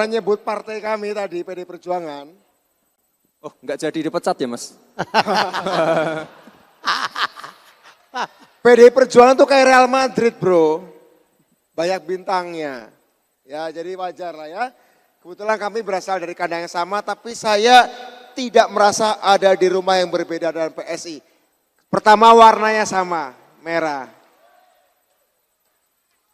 menyebut partai kami tadi, PD Perjuangan. Oh, nggak jadi dipecat ya, Mas? PD Perjuangan tuh kayak Real Madrid, bro. Banyak bintangnya. Ya, jadi wajar lah ya. Kebetulan kami berasal dari kandang yang sama, tapi saya tidak merasa ada di rumah yang berbeda dengan PSI. Pertama, warnanya sama, merah.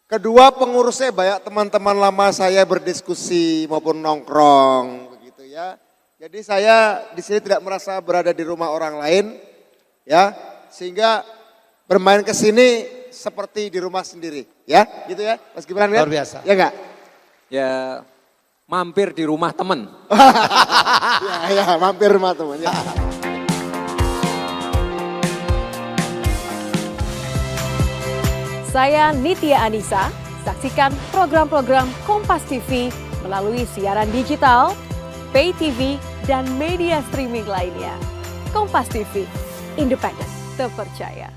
Kedua, pengurusnya banyak teman-teman lama saya berdiskusi maupun nongkrong, begitu ya. Jadi saya di sini tidak merasa berada di rumah orang lain, ya, sehingga bermain ke sini seperti di rumah sendiri, ya, gitu ya, Mas Gibran kan? Luar biasa. Ya enggak? Ya, mampir di rumah temen. Ya, mampir rumah teman. Ya. Saya Nitya Anissa, saksikan program-program Kompas TV melalui siaran digital, pay TV, dan media streaming lainnya. Kompas TV, independen, terpercaya.